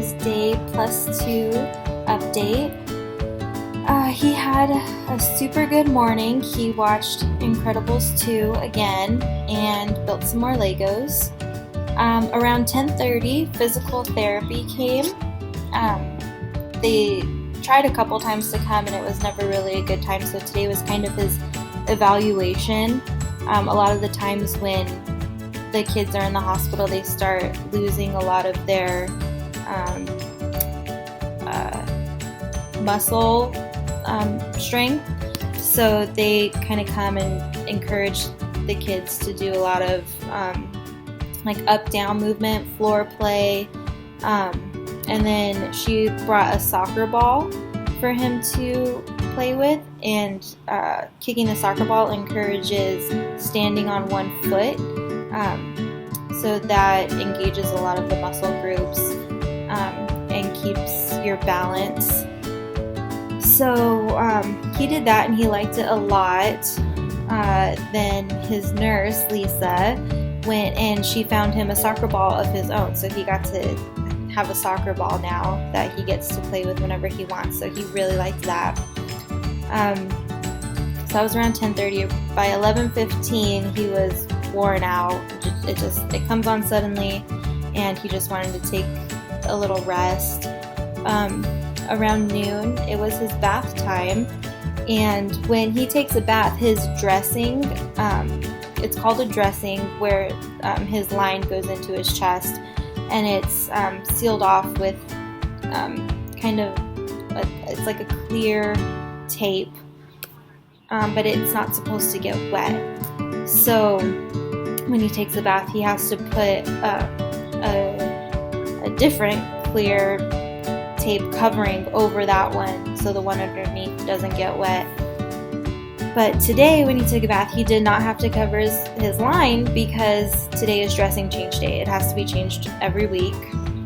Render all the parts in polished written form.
his day +2 update. He had a super good morning. He watched Incredibles 2 again and built some more Legos. Around 10:30, physical therapy came. They tried a couple times to come and it was never really a good time, so today was kind of his evaluation. A lot of the times when the kids are in the hospital, they start losing a lot of their muscle strength, so they kind of come and encourage the kids to do a lot of like up-down movement, floor play, and then she brought a soccer ball for him to play with, and kicking the soccer ball encourages standing on one foot, so that engages a lot of the muscle groups and keeps your balance. So he did that and he liked it a lot. Then his nurse, Lisa, went and she found him a soccer ball of his own, so he got to have a soccer ball now that he gets to play with whenever he wants, so he really liked that. So that was around 10:30. By 11:15 he was worn out. It comes on suddenly and he just wanted to take a little rest. Around noon it was his bath time, and when he takes a bath, his dressing, it's called a dressing, where his line goes into his chest, and it's sealed off with it's like a clear tape, but it's not supposed to get wet. So when he takes a bath, he has to put a different clear tape covering over that one, so the one underneath doesn't get wet. But today, when he took a bath, he did not have to cover his line, because today is dressing change day. It has to be changed every week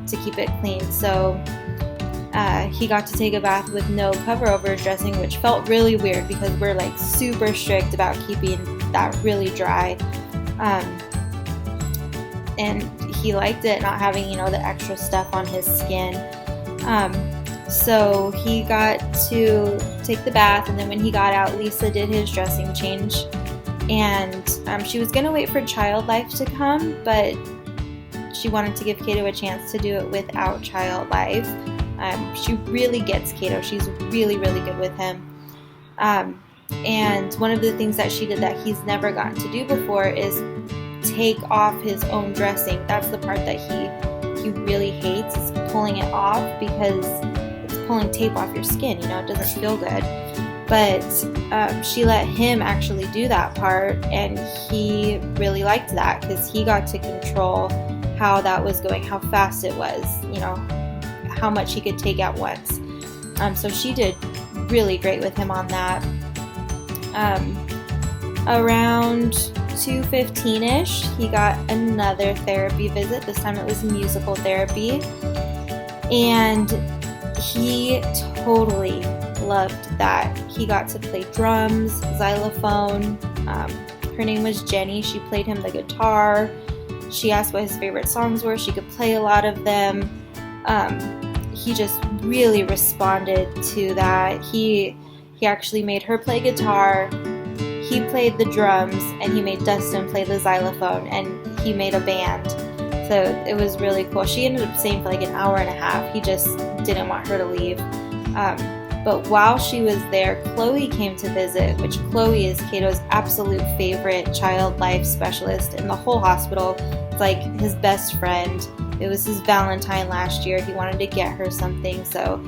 to keep it clean. So he got to take a bath with no cover over his dressing, which felt really weird because we're like super strict about keeping that really dry. And he liked it, not having, the extra stuff on his skin. So he got to take the bath, and then when he got out, Lisa did his dressing change, and she was going to wait for Child Life to come, but she wanted to give Kato a chance to do it without Child Life. She really gets Kato. She's really, really good with him. And one of the things that she did that he's never gotten to do before is take off his own dressing. That's the part that he really hates, is pulling it off, because it's pulling tape off your skin, it doesn't feel good. But she let him actually do that part, and he really liked that because he got to control how that was going, how fast it was, how much he could take at once. So she did really great with him on that. Around 2:15-ish, he got another therapy visit. This time it was musical therapy, and he totally loved that. He got to play drums, xylophone. Her name was Jenny. She played him the guitar. She asked what his favorite songs were. She could play a lot of them. He just really responded to that. He actually made her play guitar. He played the drums, and he made Dustin play the xylophone, and he made a band. So it was really cool. She ended up staying for like an hour and a half. He just didn't want her to leave. But while she was there, Chloe came to visit, which Chloe is Kato's absolute favorite child life specialist in the whole hospital. It's like his best friend. It was his Valentine last year. He wanted to get her something, so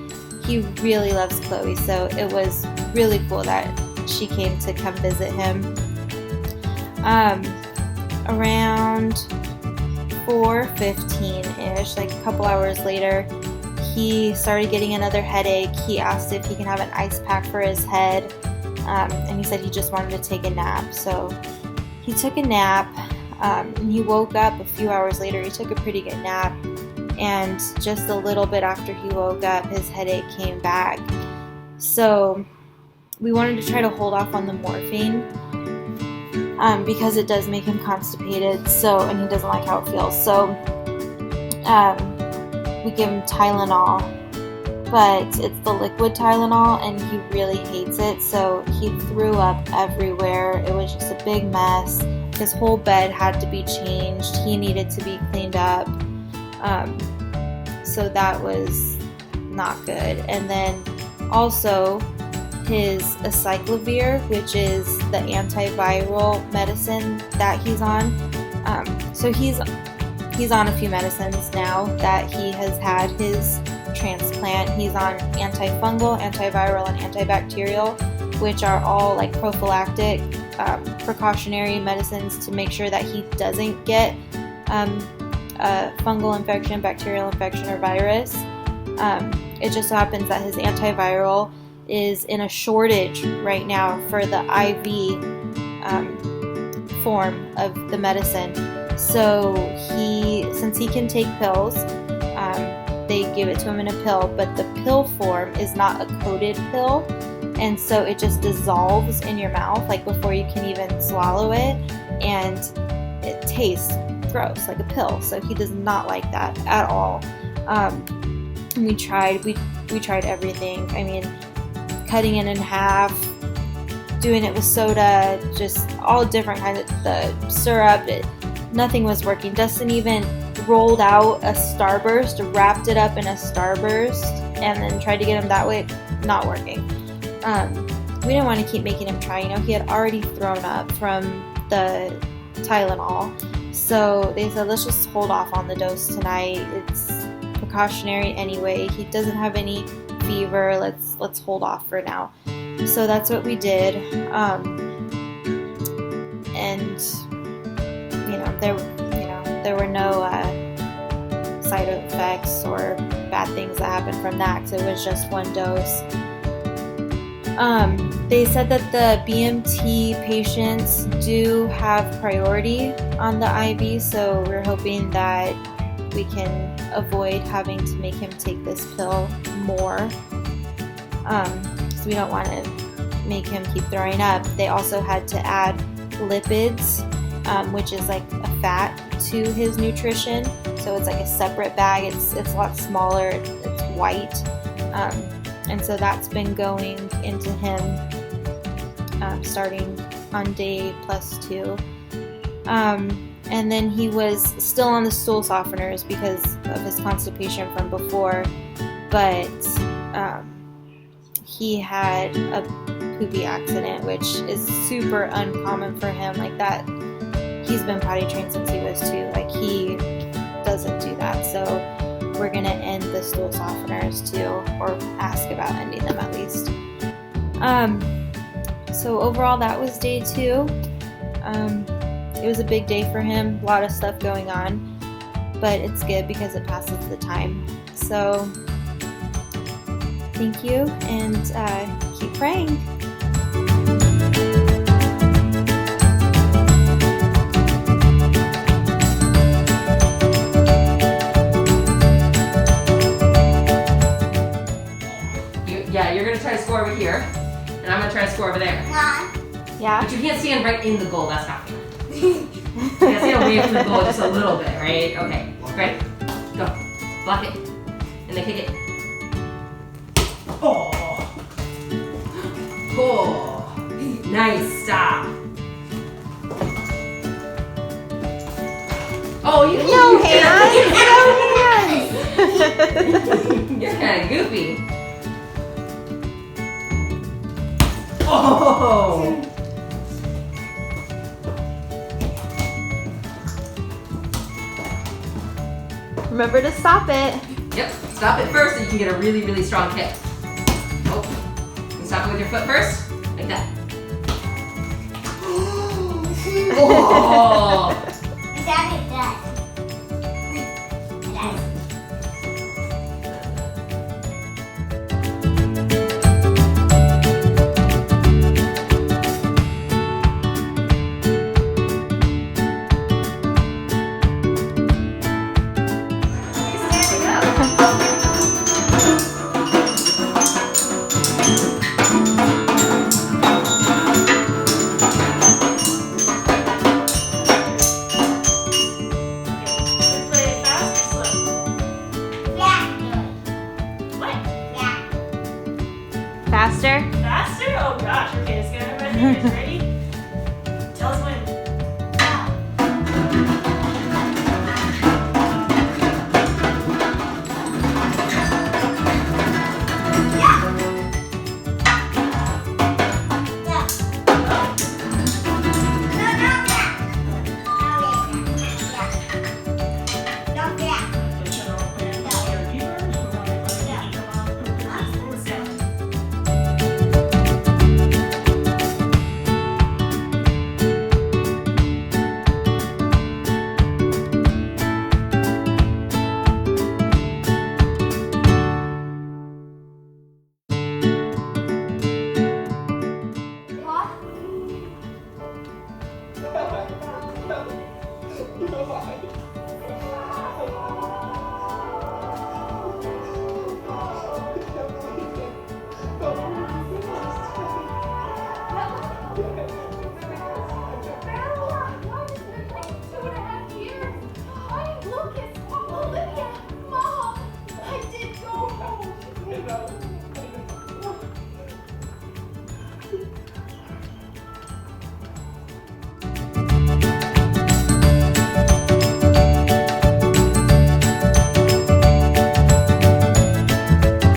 he really loves Chloe. So it was really cool that she came to come visit him. Around 4:15-ish, like a couple hours later, he started getting another headache. He asked if he can have an ice pack for his head, and he said he just wanted to take a nap. So he took a nap, and he woke up a few hours later. He took a pretty good nap, and just a little bit after he woke up, his headache came back. So we wanted to try to hold off on the morphine, because it does make him constipated, and he doesn't like how it feels. So we give him Tylenol, but it's the liquid Tylenol, and he really hates it, so he threw up everywhere. It was just a big mess. His whole bed had to be changed. He needed to be cleaned up. So that was not good. And then also his acyclovir, which is the antiviral medicine that he's on. So he's on a few medicines now that he has had his transplant. He's on antifungal, antiviral, and antibacterial, which are all like prophylactic, precautionary medicines to make sure that he doesn't get a fungal infection, bacterial infection, or virus. It just so happens that his antiviral is in a shortage right now for the IV form of the medicine. So since he can take pills, they give it to him in a pill, but the pill form is not a coated pill, and so it just dissolves in your mouth like before you can even swallow it, and it tastes gross like a pill. So he does not like that at all. We tried everything. I mean, cutting it in half, doing it with soda, just all different kinds of the syrup. Nothing was working. Dustin even rolled out a Starburst, wrapped it up in a Starburst, and then tried to get him that way. Not working. We didn't want to keep making him try. He had already thrown up from the Tylenol. So they said, let's just hold off on the dose tonight. It's precautionary anyway. He doesn't have any fever. Let's hold off for now. So that's what we did. And there were no side effects or bad things that happened from that, because it was just one dose. They said that the BMT patients do have priority on the IV, so we're hoping that we can avoid having to make him take this pill more. So we don't want to make him keep throwing up. They also had to add lipids, which is like a fat, to his nutrition. So it's like a separate bag. It's a lot smaller. It's white. And so that's been going into him starting on day +2. And then he was still on the stool softeners because of his constipation from before, but he had a poopy accident, which is super uncommon for him. Like that, he's been potty trained since he was 2. Like he doesn't do that. So we're going to end the stool softeners too, or ask about ending them at least. So overall, that was day 2. It was a big day for him, a lot of stuff going on, but it's good because it passes the time. So thank you, and keep praying. You're going to try to score over here, and I'm going to try to score over there. Yeah? But you can't stand right in the goal, that's not fair. You can't stand away from the goal just a little bit, right? Okay, ready? Go. Block it. And then kick it. Oh! Oh! Nice, stop. Oh, you No hands! You're kind of goofy. Oh! Remember to stop it. Yep, stop it first so you can get a really, really strong kick. Oh, you can stop it with your foot first, like that. Oh! Lucas, Olivia, Mom, I did go home.